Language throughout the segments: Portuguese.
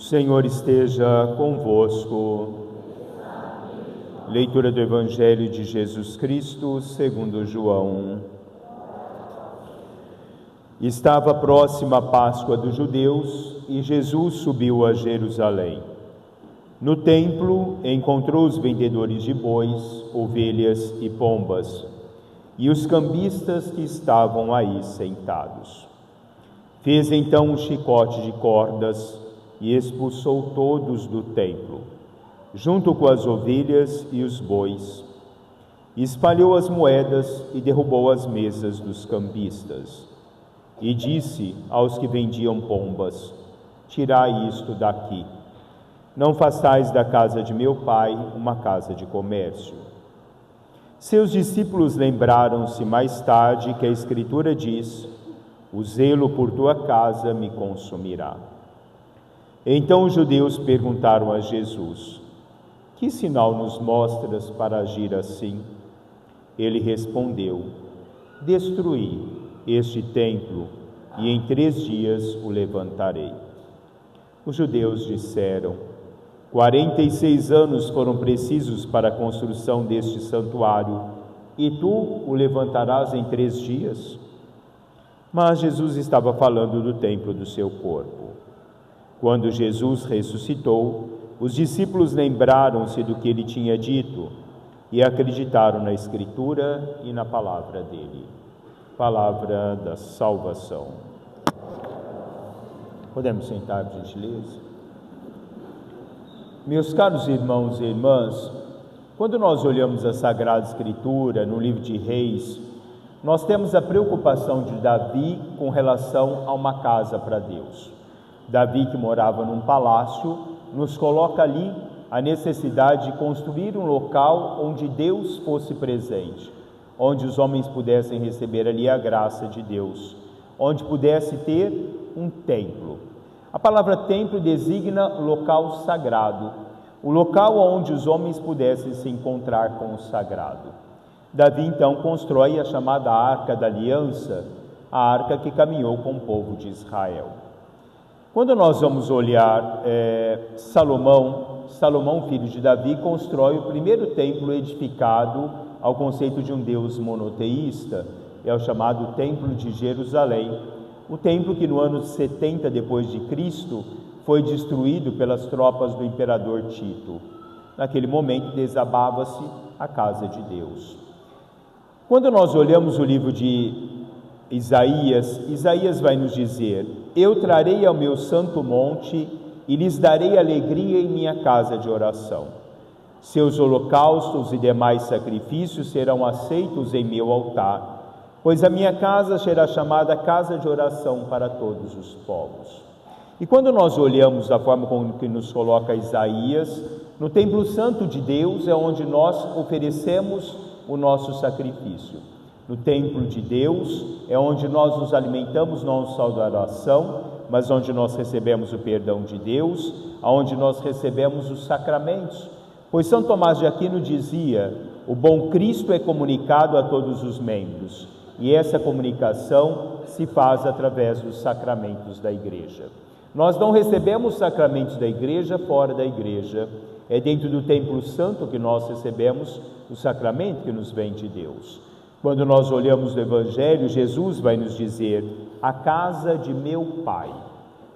Senhor esteja convosco. Leitura do Evangelho de Jesus Cristo, segundo João. Estava próxima a Páscoa dos judeus e Jesus subiu a Jerusalém. No templo, encontrou os vendedores de bois, ovelhas e pombas, e os cambistas que estavam aí sentados. Fez então um chicote de cordas e expulsou todos do templo, junto com as ovelhas e os bois. Espalhou as moedas e derrubou as mesas dos cambistas. E disse aos que vendiam pombas: tirai isto daqui. Não façais da casa de meu pai uma casa de comércio. Seus discípulos lembraram-se mais tarde que a Escritura diz: o zelo por tua casa me consumirá. Então os judeus perguntaram a Jesus: que sinal nos mostras para agir assim? Ele respondeu: destruí este templo e em 3 dias o levantarei. Os judeus disseram: 46 anos foram precisos para a construção deste santuário, e tu o levantarás em 3 dias? Mas Jesus estava falando do templo do seu corpo. Quando Jesus ressuscitou, os discípulos lembraram-se do que ele tinha dito e acreditaram na Escritura e na palavra dele. Palavra da salvação. Podemos sentar, por gentileza? Meus caros irmãos e irmãs, quando nós olhamos a Sagrada Escritura no livro de Reis, nós temos a preocupação de Davi com relação a uma casa para Deus. Davi, que morava num palácio, nos coloca ali a necessidade de construir um local onde Deus fosse presente, onde os homens pudessem receber ali a graça de Deus, onde pudesse ter um templo. A palavra templo designa local sagrado, o local onde os homens pudessem se encontrar com o sagrado. Davi então constrói a chamada Arca da Aliança, a arca que caminhou com o povo de Israel. Quando nós vamos olhar Salomão, filho de Davi, constrói o primeiro templo edificado ao conceito de um Deus monoteísta, é o chamado Templo de Jerusalém, o templo que no ano 70 depois de Cristo foi destruído pelas tropas do imperador Tito. Naquele momento desabava-se a casa de Deus. Quando nós olhamos o livro de Isaías vai nos dizer: eu trarei ao meu santo monte e lhes darei alegria em minha casa de oração. Seus holocaustos e demais sacrifícios serão aceitos em meu altar, pois a minha casa será chamada casa de oração para todos os povos. E quando nós olhamos da forma como que nos coloca Isaías, no templo santo de Deus é onde nós oferecemos o nosso sacrifício. No templo de Deus é onde nós nos alimentamos não só da oração, mas onde nós recebemos o perdão de Deus, onde nós recebemos os sacramentos. Pois São Tomás de Aquino dizia: o bom Cristo é comunicado a todos os membros, e essa comunicação se faz através dos sacramentos da igreja. Nós não recebemos os sacramentos da igreja fora da igreja, é dentro do templo santo que nós recebemos o sacramento que nos vem de Deus. Quando nós olhamos no Evangelho, Jesus vai nos dizer: a casa de meu Pai.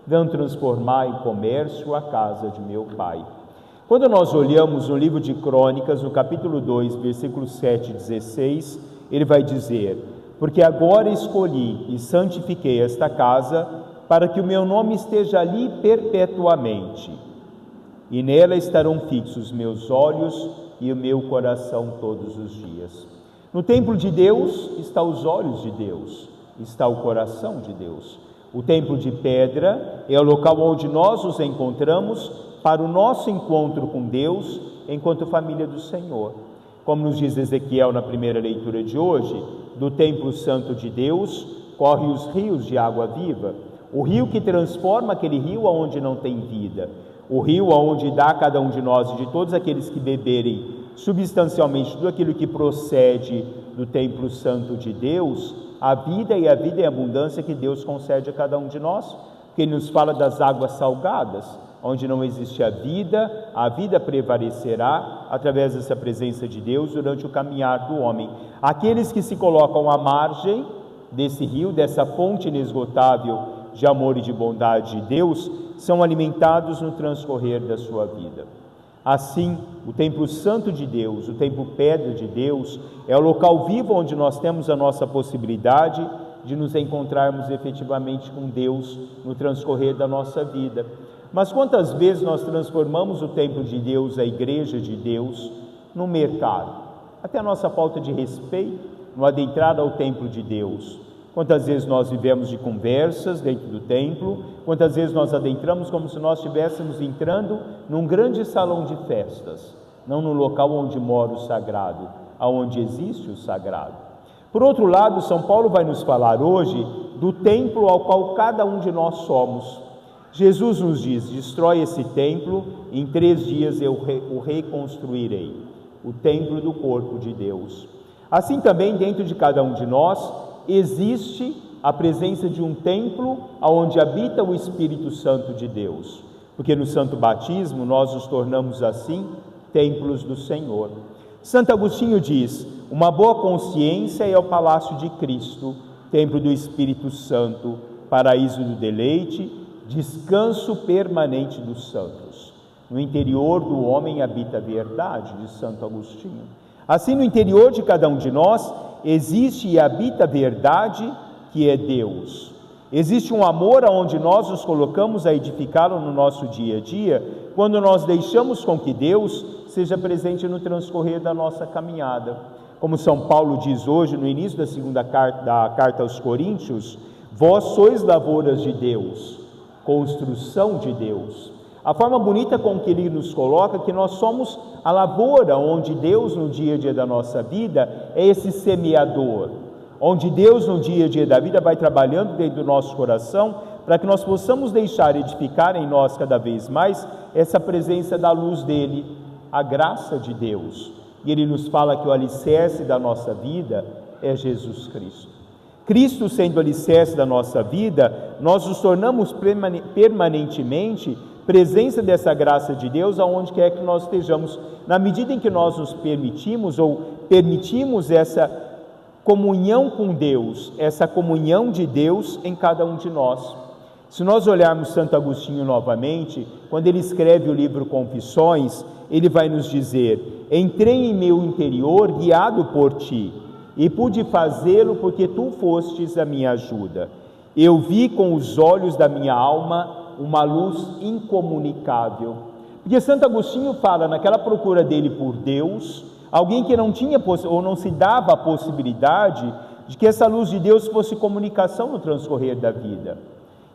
Vão transformar em comércio a casa de meu Pai. Quando nós olhamos no livro de Crônicas, no capítulo 2, versículos 7 e 16, ele vai dizer: porque agora escolhi e santifiquei esta casa, para que o meu nome esteja ali perpetuamente. E nela estarão fixos meus olhos e o meu coração todos os dias. No templo de Deus está os olhos de Deus, está o coração de Deus. O templo de pedra é o local onde nós nos encontramos para o nosso encontro com Deus enquanto família do Senhor. Como nos diz Ezequiel na primeira leitura de hoje, do templo santo de Deus correm os rios de água viva, o rio que transforma aquele rio aonde não tem vida, o rio aonde dá a cada um de nós e de todos aqueles que beberem substancialmente tudo aquilo que procede do templo santo de Deus, a vida e a abundância que Deus concede a cada um de nós, que Ele nos fala das águas salgadas, onde não existe a vida prevalecerá através dessa presença de Deus durante o caminhar do homem. Aqueles que se colocam à margem desse rio, dessa fonte inesgotável de amor e de bondade de Deus, são alimentados no transcorrer da sua vida. Assim, o templo santo de Deus, o templo pedra de Deus, é o local vivo onde nós temos a nossa possibilidade de nos encontrarmos efetivamente com Deus no transcorrer da nossa vida. Mas quantas vezes nós transformamos o templo de Deus, a igreja de Deus, num mercado? Até a nossa falta de respeito no adentrar ao templo de Deus. Quantas vezes nós vivemos de conversas dentro do templo, quantas vezes nós adentramos como se nós estivéssemos entrando num grande salão de festas, não no local onde mora o sagrado, aonde existe o sagrado. Por outro lado, São Paulo vai nos falar hoje do templo ao qual cada um de nós somos. Jesus nos diz: destrói esse templo, em 3 dias eu o reconstruirei. O templo do corpo de Deus. Assim também dentro de cada um de nós existe a presença de um templo onde habita o Espírito Santo de Deus, porque no santo batismo nós nos tornamos assim templos do Senhor. Santo Agostinho diz: uma boa consciência é o palácio de Cristo, templo do Espírito Santo, paraíso do deleite, descanso permanente dos santos. No interior do homem habita a verdade, diz Santo Agostinho. Assim, no interior de cada um de nós existe e habita a verdade, que é Deus. Existe um amor aonde nós nos colocamos a edificá-lo no nosso dia a dia, quando nós deixamos com que Deus seja presente no transcorrer da nossa caminhada. Como São Paulo diz hoje, no início da segunda carta aos Coríntios: vós sois lavouras de Deus, construção de Deus. A forma bonita com que ele nos coloca que nós somos a lavoura, onde Deus no dia a dia da nossa vida é esse semeador, onde Deus no dia a dia da vida vai trabalhando dentro do nosso coração para que nós possamos deixar edificar em nós cada vez mais essa presença da luz dele, a graça de Deus. E ele nos fala que o alicerce da nossa vida é Jesus Cristo. Cristo sendo o alicerce da nossa vida, nós nos tornamos permanentemente presença dessa graça de Deus aonde quer que nós estejamos, na medida em que nós nos permitimos essa comunhão com Deus, essa comunhão de Deus em cada um de nós. Se nós olharmos Santo Agostinho novamente, quando ele escreve o livro Confissões, ele vai nos dizer: entrei em meu interior guiado por ti, e pude fazê-lo porque tu fostes a minha ajuda. Eu vi com os olhos da minha alma uma luz incomunicável. Porque Santo Agostinho fala naquela procura dele por Deus, alguém que não tinha ou não se dava a possibilidade de que essa luz de Deus fosse comunicação no transcorrer da vida.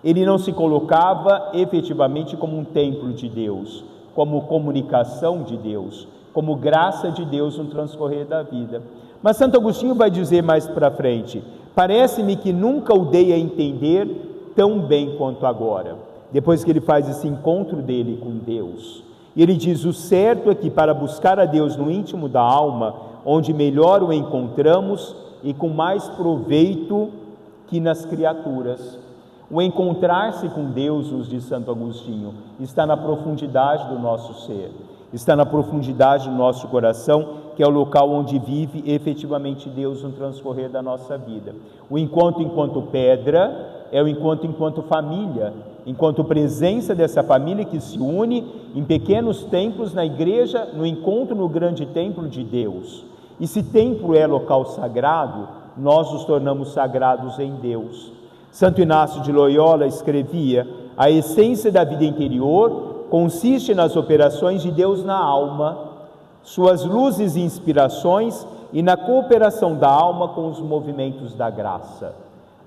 Ele não se colocava efetivamente como um templo de Deus, como comunicação de Deus, como graça de Deus no transcorrer da vida. Mas Santo Agostinho vai dizer mais para frente: parece-me que nunca o dei a entender tão bem quanto agora. Depois que ele faz esse encontro dele com Deus, e ele diz: o certo é que para buscar a Deus no íntimo da alma, onde melhor o encontramos e com mais proveito que nas criaturas. O encontrar-se com Deus, nos diz Santo Agostinho, está na profundidade do nosso ser, está na profundidade do nosso coração, que é o local onde vive efetivamente Deus no transcorrer da nossa vida. O encontro enquanto pedra é o encontro enquanto família, enquanto presença dessa família que se une em pequenos templos na igreja, no encontro no grande templo de Deus. E se templo é local sagrado, nós nos tornamos sagrados em Deus. Santo Inácio de Loyola escrevia: a essência da vida interior consiste nas operações de Deus na alma, suas luzes e inspirações e na cooperação da alma com os movimentos da graça.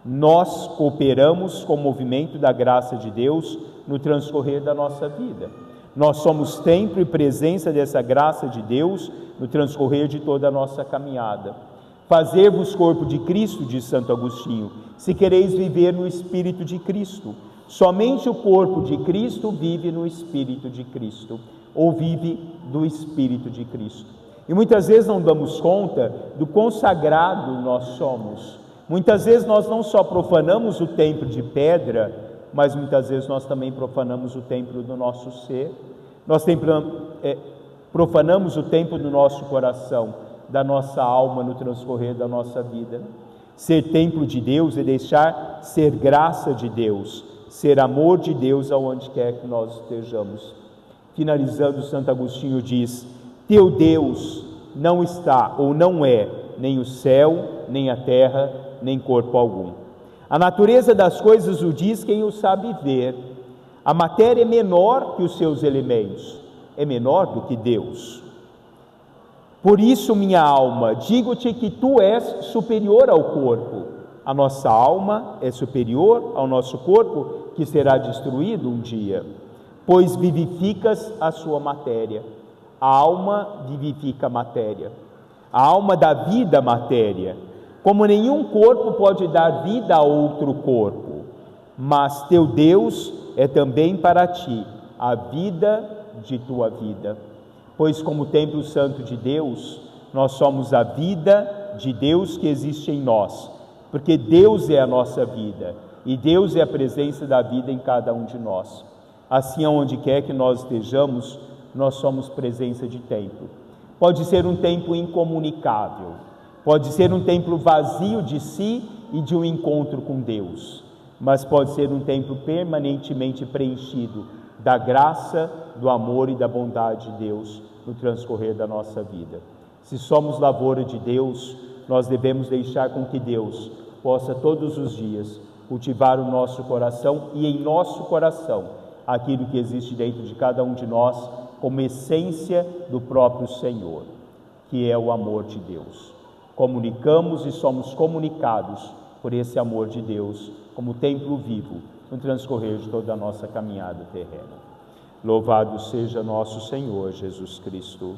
Nós cooperamos com o movimento da graça de Deus no transcorrer da nossa vida. Nós somos templo e presença dessa graça de Deus no transcorrer de toda a nossa caminhada. Fazer-vos corpo de Cristo, diz Santo Agostinho, se quereis viver no Espírito de Cristo. Somente o corpo de Cristo vive no Espírito de Cristo, ou vive do Espírito de Cristo. E muitas vezes não damos conta do quão sagrado nós somos. Muitas vezes nós não só profanamos o templo de pedra, mas muitas vezes nós também profanamos o templo do nosso ser, profanamos o templo do nosso coração, da nossa alma no transcorrer da nossa vida. Ser templo de Deus é deixar ser graça de Deus, ser amor de Deus aonde quer que nós estejamos. Finalizando, Santo Agostinho diz: teu Deus não está ou não é nem o céu, nem a terra, nem corpo algum. A natureza das coisas o diz quem o sabe ver. A matéria é menor que os seus elementos, é menor do que Deus. Por isso, minha alma, digo-te que tu és superior ao corpo. A nossa alma é superior ao nosso corpo, que será destruído um dia, pois vivificas a sua matéria. A alma vivifica a matéria. A alma dá vida à matéria, como nenhum corpo pode dar vida a outro corpo. Mas teu Deus é também para ti a vida de tua vida. Pois como templo santo de Deus, nós somos a vida de Deus que existe em nós, porque Deus é a nossa vida, e Deus é a presença da vida em cada um de nós. Assim, aonde quer que nós estejamos, nós somos presença de templo. Pode ser um templo incomunicável, pode ser um templo vazio de si e de um encontro com Deus, mas pode ser um templo permanentemente preenchido da graça, do amor e da bondade de Deus no transcorrer da nossa vida. Se somos lavoura de Deus, nós devemos deixar com que Deus possa todos os dias cultivar o nosso coração e em nosso coração aquilo que existe dentro de cada um de nós como essência do próprio Senhor, que é o amor de Deus. Comunicamos e somos comunicados por esse amor de Deus como templo vivo no transcorrer de toda a nossa caminhada terrena. Louvado seja nosso Senhor Jesus Cristo.